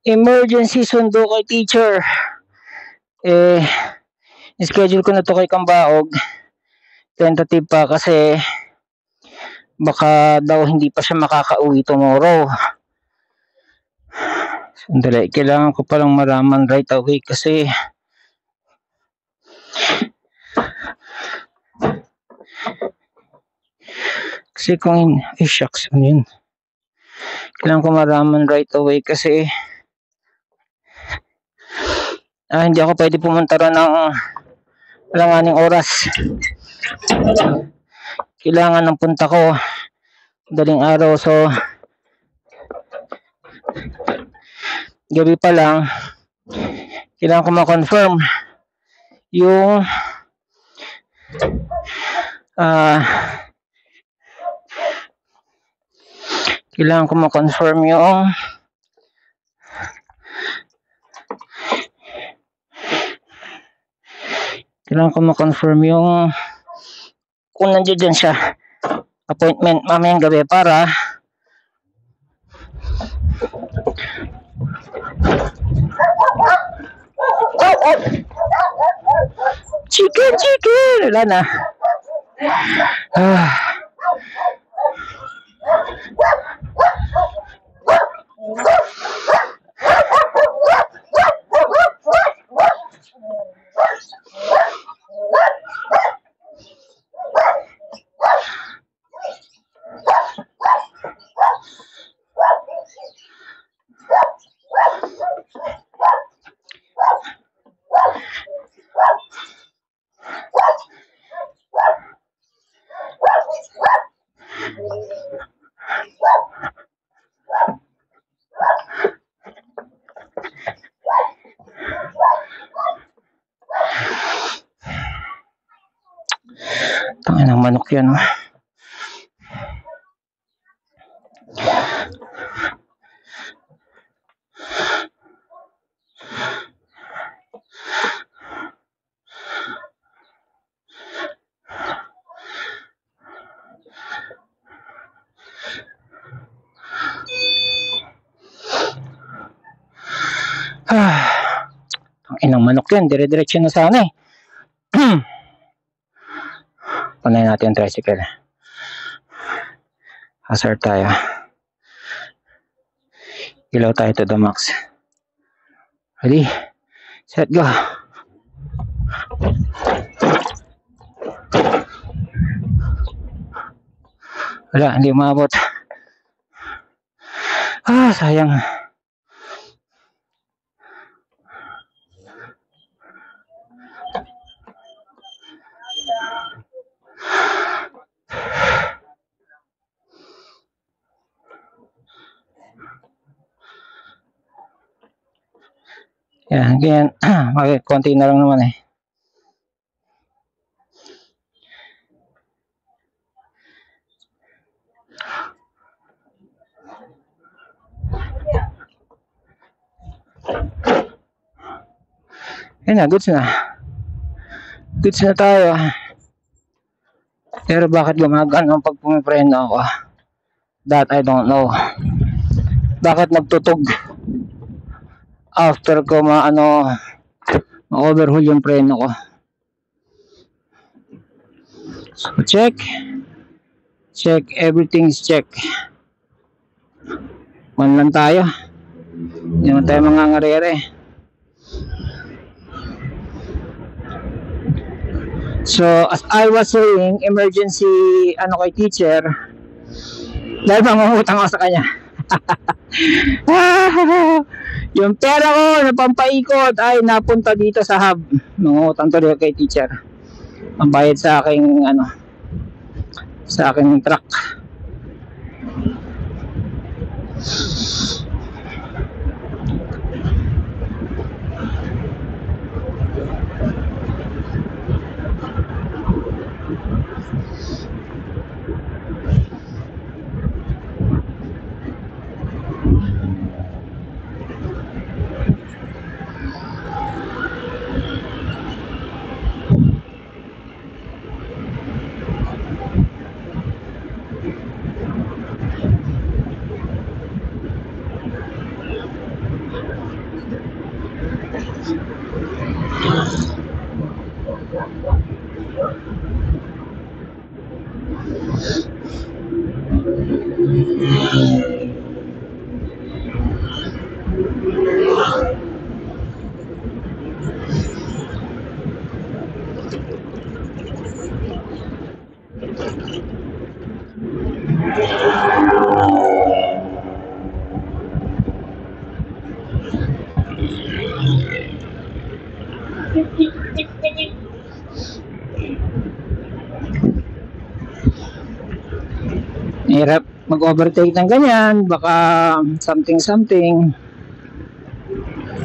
Emergency sundo kay teacher. Schedule ko na to kay Kambaog. Tentative pa kasi baka daw hindi pa siya makakauwi tomorrow. Sandali, kailangan ko palang maraman right away kasi kung shucks, ano yun? Kailangan ko maraman right away kasi hindi ako pwede pumunta ron ng alanganing oras. Kailangan ng punta ko daling araw, so gabi pa lang kailangan ko ma-confirm yung kailangan ko ma-confirm yung kung nandiyan siya appointment mamayang gabi para chicken wala na. Tangin ng manok yan. Tangin ng manok yan. Dire-diretso na sana eh. Panayin natin yung tricycle. Hazard tayo. Ilaw tayo to the max. Ready? Set, go. Wala, hindi umabot. Sayang. Ganyan. Konti na lang naman eh. Yan na, goods na. Goods na tayo. Pero bakit gumagano pag pumipreno ako? That I don't know. Bakit nagtutog? After ko ma-overhaul yung preno ko. So check. Everything's check. Man lang tayo. Hindi naman tayo mangangarere. So as I was saying, emergency kay teacher, dahil mangungutang ako sa kanya. Yung pera ko na pampaikot ay napunta dito sa hub. Mangungutang tuloy kay teacher. Ang bayad sa aking sa aking truck. Hirap mag-overtake ng ganyan, baka something.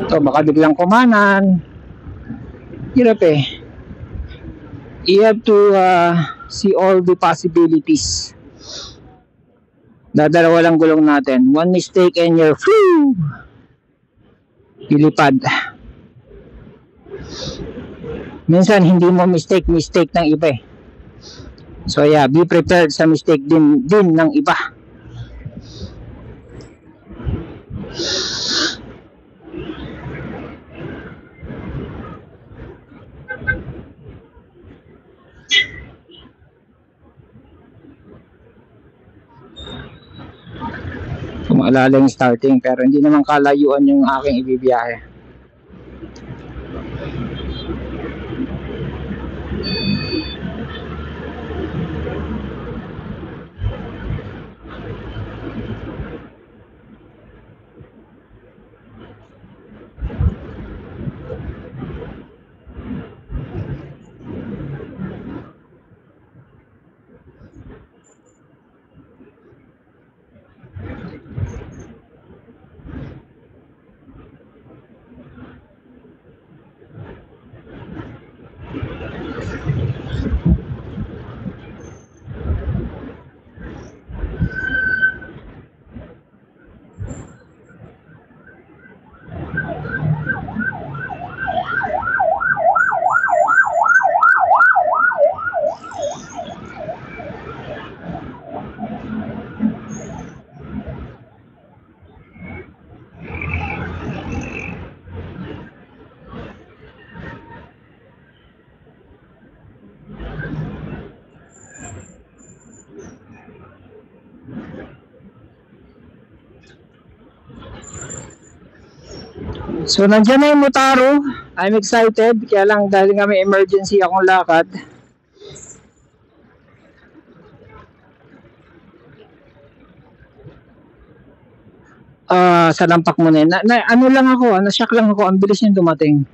Ito, baka biglang kumanan. Hirap eh. You have to see all the possibilities. Dadalawa lang gulong natin. One mistake and you're flew! Ilipad. Minsan hindi mo mistake ng iba eh. So yeah, be prepared sa mistake din ng iba. Maalala yung starting pero hindi naman kalayuan yung aking ibibiyahe. So nandiyan na yung Motaro. I'm excited. Kaya lang dahil nga may emergency akong lakad. Sa lampak mo na yun. Ano lang ako, na-shock lang ako. Ang bilis niyang dumating.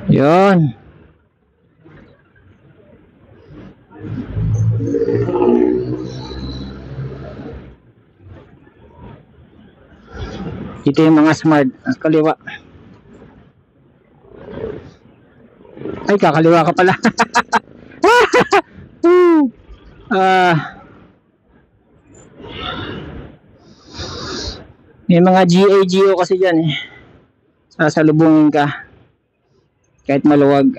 Yun. Ito yung mga smart. Kaliwa. Ay, kakaliwa ka pala. May mga GAGO kasi dyan eh. Sasalubungin ka. Kahit maluwag.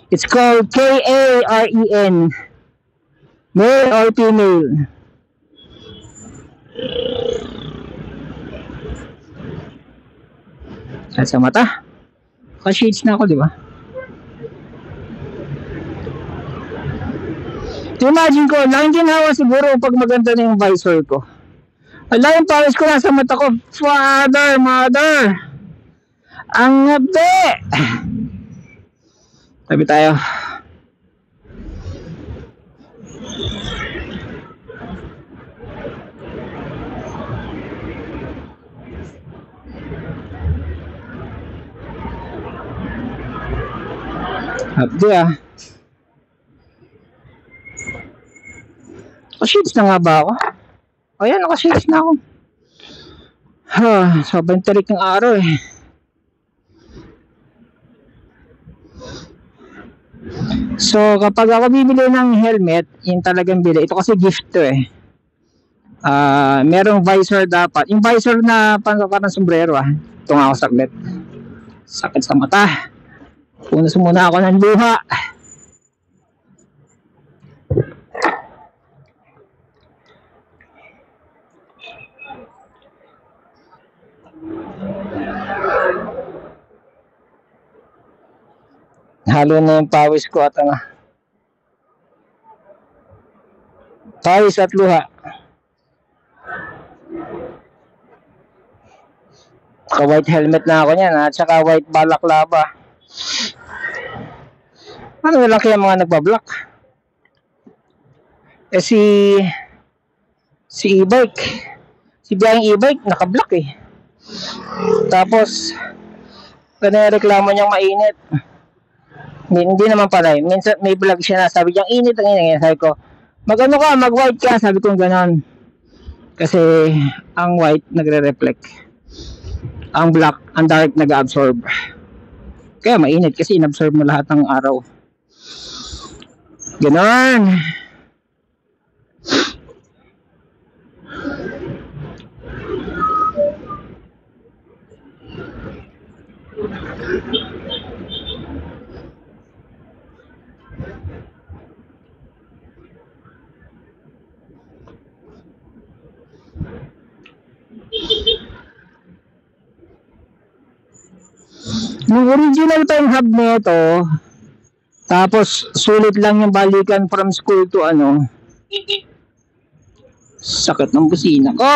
It's called K-A-R-E-N. Male or female? At sa mata. Ka-shades na ako, di ba? Imagine ko, laking ginawa siguro pag maganda na yung visor ko. Wala yung pawis ko nasa mata ko. Father, mother. Ang ngabi. Tabi tayo. Abdi ah. Naka-shades na nga ba ako? Ayan, naka-shades na ako. Sobrang tarik ng araw eh. So, kapag ako bibili ng helmet, yung talagang bili. Ito kasi gift to eh. Merong visor dapat. Yung visor na parang sombrero Ito nga ako saglit. Sakit sa mata. Punas muna ako ng luha. Halo na yung pawis ko at pawis at luha. White helmet na ako niyan at saka white balaklava. Ano na lang kaya mga nagbablock? Si e-bike. Si biyaheng e-bike nakablock Tapos reklamo niyang mainit. Hindi naman pala minsan may vlog siya na sabi niyang init ang init. Sabi ko, mag-ano ka, mag-white ka. Sabi ko ganon. Kasi ang white nagre-reflect. Ang black, ang dark nag-absorb. Kaya mainit kasi inabsorb mo lahat ng araw. Ganon. Yung original time hub nito, tapos sulit lang yung balikan from school to sakit ng busina ko.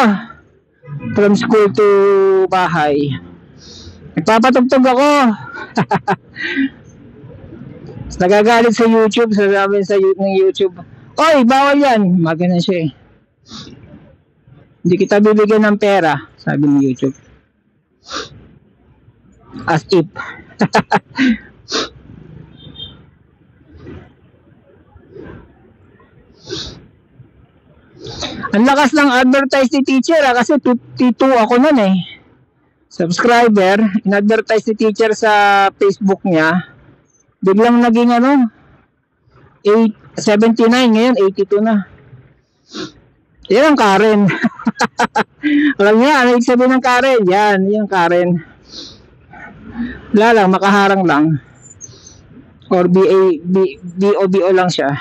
From school to bahay. Nagpapatugtog ako. Nagagalit sa YouTube, sasabihin ng YouTube, oy, bawal yan. Magana siya Hindi kita bibigyan ng pera, sabi ng YouTube. As if. Ang lakas ng advertise ni teacher kasi 52 ako nun subscriber. In-advertise ni teacher sa Facebook niya. Biglang naging 79, ngayon 82 na. Yan ang Karen. Alam niya, ano ibig sabihin ng Karen? Yan, yung Karen. Wala lang, makaharang lang. Or BO lang siya.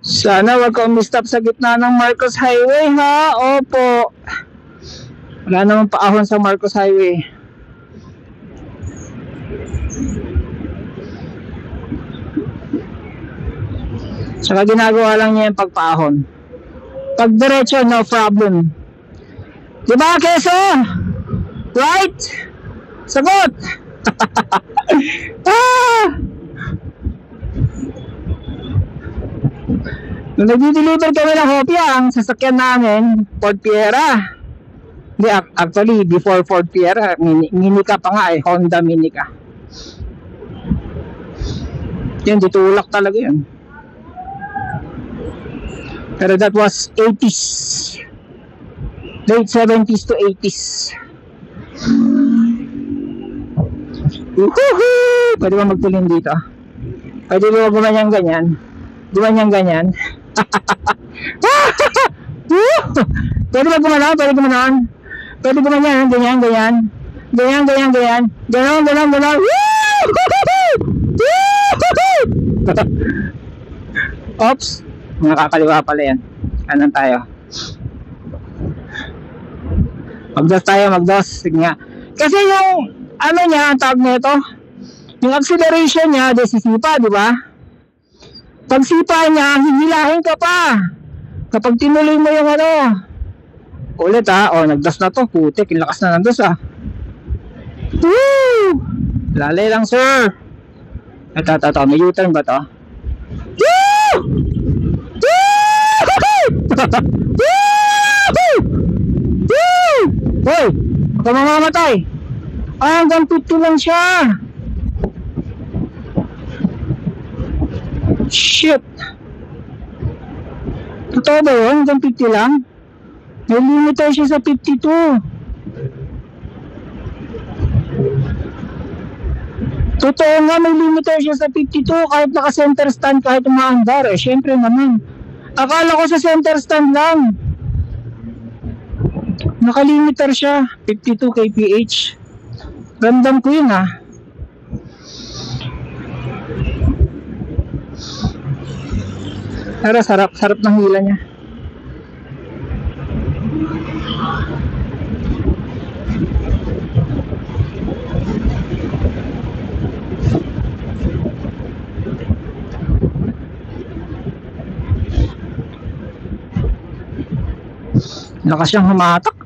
Sana wag ka umistop sa gitna ng Marcos Highway Opo. Wala namang paahon sa Marcos Highway. Saka ginagawa lang niya yung pagpaahon. Pag diretso, no problem. Diba, Keso? Right? Sagot! Nung nag-deliver kami ng hopya, ang sasakyan namin, Ford Fiera. Hindi, actually, before Ford Fiera, Minica pa nga Honda Minica. Yan, ditulak talaga yun. Pero that was 80s. Late 70s to 80s. Woohoo! Pwede ba magpulin dito? Pwede ba gumanyan ganyan? Gumanyan ganyan? Pwede ba gumanon? Pwede gumanon? Pwede gumanyan, ganyan, ganyan. Ganyan, ganyan, ganyan. Ganon, ganon, ganon. Oops! Nakakaliwa pala yan. Kanan tayo. Magdos tayo, magdos. Sige nga. Kasi yung, ano niya, ang tawag nito, yung acceleration niya, desisipa, di ba? Pag sipa niya, hihilahin ka pa. Kapag tinuloy mo yung ulit nagdos na to. Putik, lakas na ng dos Woo! Lalay lang, sir. Ito, may U-turn ba to? Woo! Hoy, baka mamamatay. Hanggang 50 lang siya. Shit. Totoo ba yun? Hanggang 50 lang? May limiter siya sa 52. Totoo nga, may limiter siya sa 52 kahit naka-center stand, kahit umaandar. Eh, syempre naman. Akala ko sa center stand lang. Naka-limiter siya. 52 kph. Ramdam ko yun ah. Pero sarap ng hila niya. Lakas siyang humatak.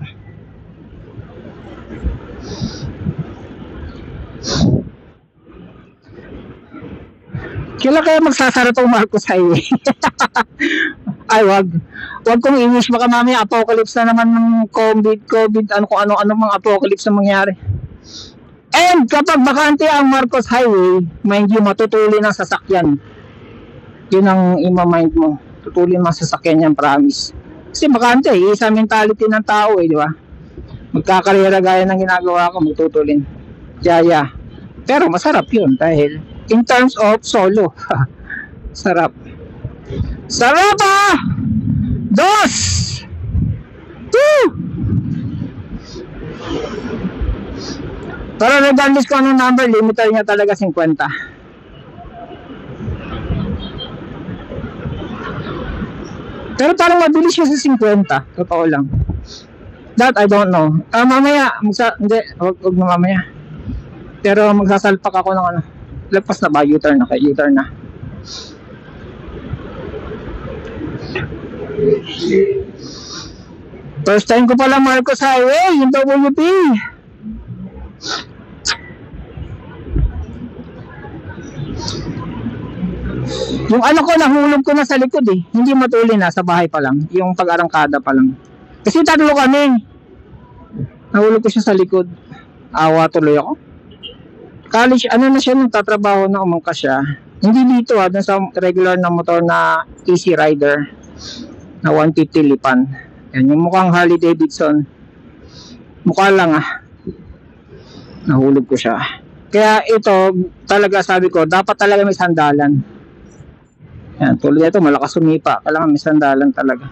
Kailan kaya magsasara tong Marcos Highway? Ay, wag kong i-wish, baka mamaya apocalypse na naman ng COVID, ano kung ano mga apocalypse na mangyari. And kapag bakante ang Marcos Highway, mind you, matutuli ng sasakyan. Yun ang ima-mind mo. Tutuli ng sasakyan yan, promise. Kasi bakante, isa mentality ng tao di ba? Magkakarera gaya ng ginagawa ko, magtutulin. Jaya. Pero masarap yun dahil in terms of solo. Sarap. Sarap ah! Dos! Woo! Pero regardless ko anong number, limiter niya talaga 50. Pero parang mabilis siya sa 50. Totoo lang. That I don't know. Mamaya, hindi, wag na mamaya. Pero magsasalpak ako ng ano. Lapas na ba? U-turn na kayo. U-turn na. First time ko pala Marcos Highway, yung WP. Yung ano ko, nahulog ko na sa likod eh. Hindi matuli na, sa bahay pa lang. Yung pag-arangkada pa lang. Kasi tatlo kami. Nahulog ko siya sa likod. Awa tuloy ako. College, ano na siya, nung tatrabaho na umangka siya. Hindi dito dun sa regular na motor na Easy Rider. Na 150 lipan. Yan, yung mukhang Harley Davidson. Mukha lang Nahulog ko siya. Kaya ito, talaga sabi ko, dapat talaga may sandalan. Yan, tulad ito, malakas sumipa. Kailangan may sandalan talaga.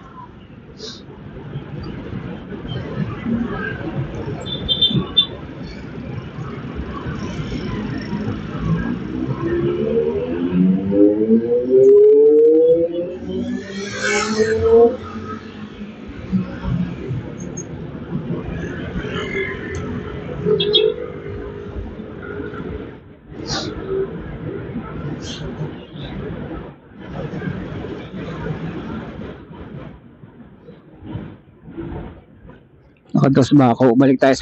Nakados ba ako? Balik tayo sa